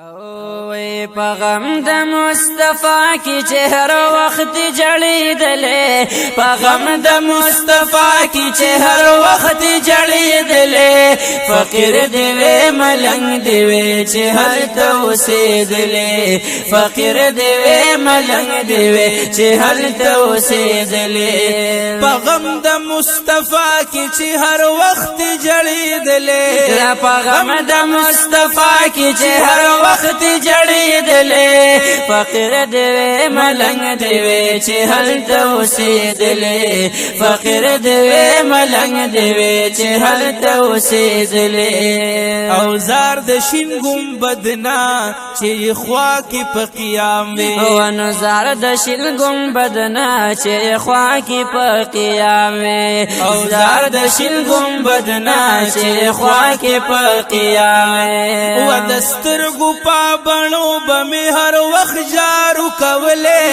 اوه پیغام د مصطفی کی چهر وخت جړیدلې پیغام د مصطفی کی چهر وخت جړیدلې فقیر دی وې ملنګ دی وې چې هر توسیدلې فقیر دی وې ملنګ دی وې چې هر توسیدلې پیغام د مصطفی کی چهر وخت جړیدلې پیغام د مصطفی کی چهر وقت جړیدلې فقیر دی وې ملنګ دی وې چې هلته اوسېدلې فقیر دی وې ملنګ دی وې چې هلته اوسېدلې او زار د شین ګمبدنا چې خوا کې په قیام وي او نزار د شین ګمبدنا چې خوا کې په قیام وي او زار د شین ګمبدنا چې خوا کې په قیام وي و دسترګو پابڼو بمې هر وخت جارو کولې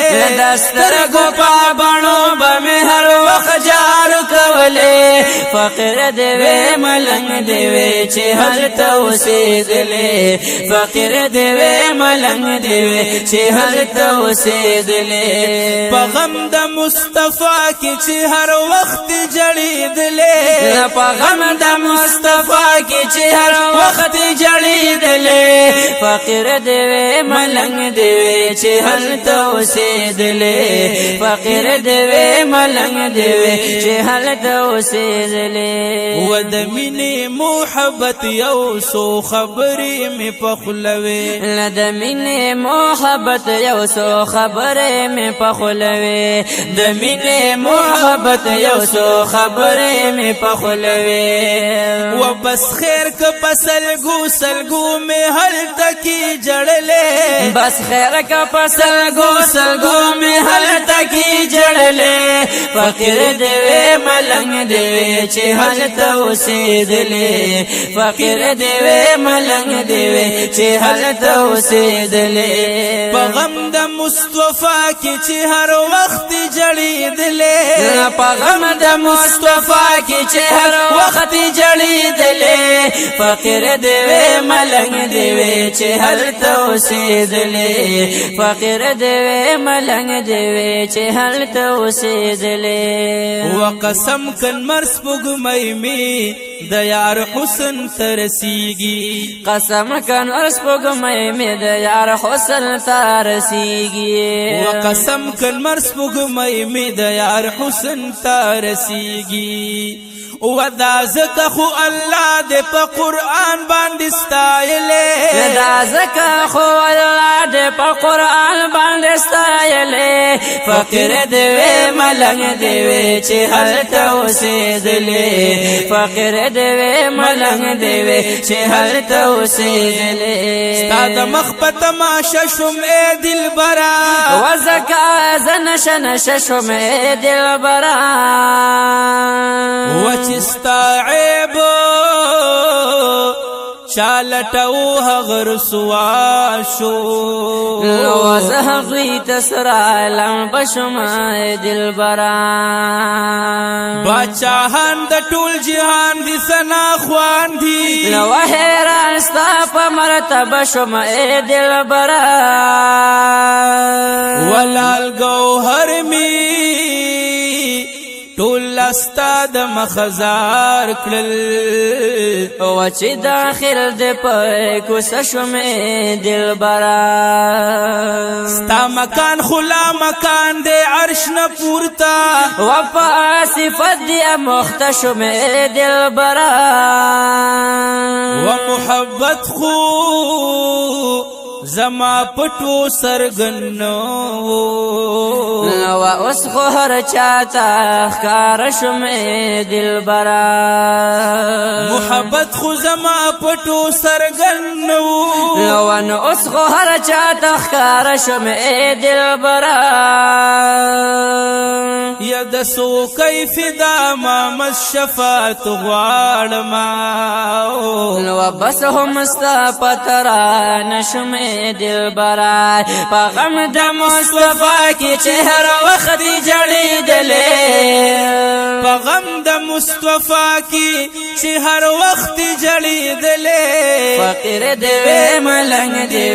دسترګو پابڼو بمې هر وخت جارو کولې فقیر دی وې ملنګ دی وې چې هلته اوسېدلې فقیر دی وې ملنګ دی وې چې هلته اوسېدلې په غم د مصطفی کې چې هر وخت جړېدلې په غم د مصطفی کې چې هر وخت جړېدلې فقیر دی وې ملنګ دی وې چې هلته اوسېدلې فقیر دی وې ملنګ دی وې چې هلته اوسېدلې و د مینې محبت یو څو خبرې مې پخلوي له د مینې محبت یو څو خبرې مې پخلوي د مینې محبت یو څو خبرې مې پخلوي و بس خیر که پسلګو سلګو مې هلته کې جړلې بس خیر کا پسلګو سلګو می هلته کی جړلې فقیر دی وې ملنګ دی وې چې هلته اوسېدلې فقیر دی وې ملنګ دی وې چې هلته اوسېدلې په غم د مصطفی کې چې هر وخت جړېدلې په غم د مصطفی کې چې هر وخت جړېدلې فقیر دی وې ملنګ دی وې چې هلته اوسېدلې فقیر دی وې ملنګ دی وې چې هلته اوسېدلې وقسم کن مرس پګمې می د یار حسن ترسیږي قسم کن ورس پګمې می د یار حسن ترسیږي وقسم کن مرس پګمې می د یار حسن ترسیږي و دا زکه خو الله دې په قرآن باندې ستایلې دا زکه خو الله دې په قرآن باندې ستایلې فقیر دې وې ملنګ دې وې چې هلته اوسېدلې فقیر دې وې ملنګ دې وې چې هلته اوسېدلې ستا د مخ په تماشه شوم ای دلبره و زکه زه نشه نشه شوم ای دلبره ستا عیب چالټو هغه رسوا شو نو زه هغوی ته سره لم بشم دلبره باچاهان د ټول جهان دي ثنا خوان دي نو حیران ستا په مرتبه شم دلبره ولال ګوهر می ټول استاد مخزار کړل او چې داخل دې په کوڅه شوم دلبره ستا مکان خلا مکان دې عرش نه پورتا و په صفت دې مختشم دلبره و محبت خو زما پټو سرګنو نو اوس خو هر چاته ښکار شوم دلبره محبت خو زما پټو سرګنو نو اوس خو هر چاته ښکار شوم دلبره یا د سو کیف دا ما شفاعت غواړم نو بس هم ستا پترا نشم دلبره په غم د مصطفی کې چې هر وخت جړېدلې په غم د مصطفی کې چې هر وخت جړېدلې فقیر دی وې ملنګ دی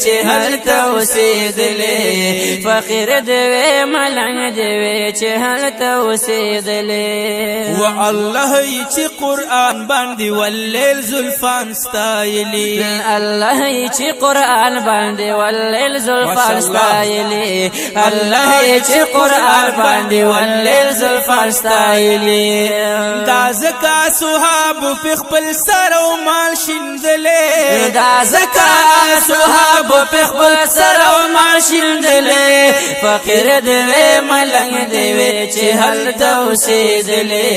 چې هلته اوسېدلې فقیر دې وې ملنګ دې وې چې هلته اوسېدلې و الله چې قرآن باندې واللیل زلفان ستایلی الله چې قرآن باندې واللیل زلفان ستایلی الله چې قرآن باندې واللیل زلفان ستایلی دا زکا صحاب په خپل سر او مال شیندلې دا زکا صحاب په خپل سر او مال شیندلې فقیر دې وې ملنګ دې وې چې هلته اوسېدلې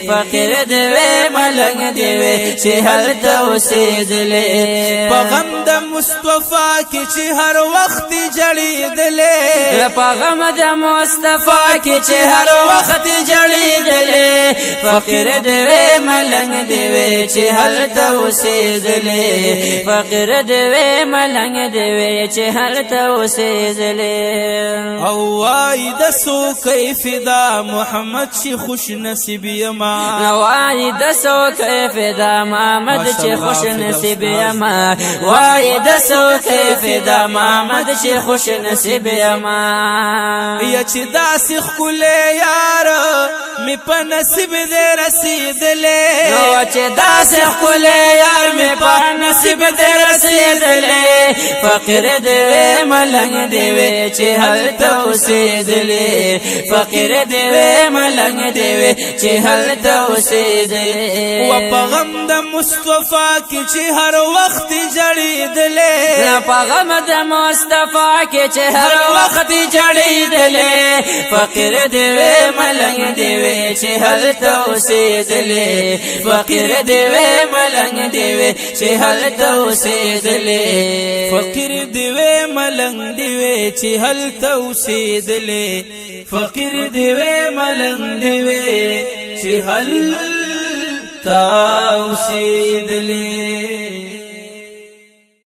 فقیر دې وې ملنګ دې وې چې هلته اوسېدلې په غم د مصطفی کې چې هر وخت جړېدلې په غم د مصطفی کې چې هر وخت جړېدلې فقیر دې وې ملنګ دې وې چې هلته اوسېدلې فقیر دې وې ملنګ دې وې چې هلته اوسېدلې او وای د سو کیف دا محمد شي خوش نصیب یما وای د سو کیف دا محمد چې خوش نصیب یما وای د سو کیف دا محمد چې خوش نصیب یما یا چې داس خله یار می په نصیب دې رسیدلې نو چې داس خله یار می په نصیب دې رسیدلې فقیر دې ملنګ دې وې چې هلته اوسېدلې فقیر دې ملنګ دې وې چې هلته اوسېدلې و په غم د مصطفی کې چې هر وخت جړېدلې په غم د مصطفی کې چې هر وخت جړېدلې فقیر دې ملنګ دې وې چې هلته اوسېدلې فقیر دې ملنګ دې وې چې هلته اوسېدلې فقیر دې ملنګ دې وې چې هلته اوسېدلې فقیر دې ملنګ دې وې چې هلته اوسېدلې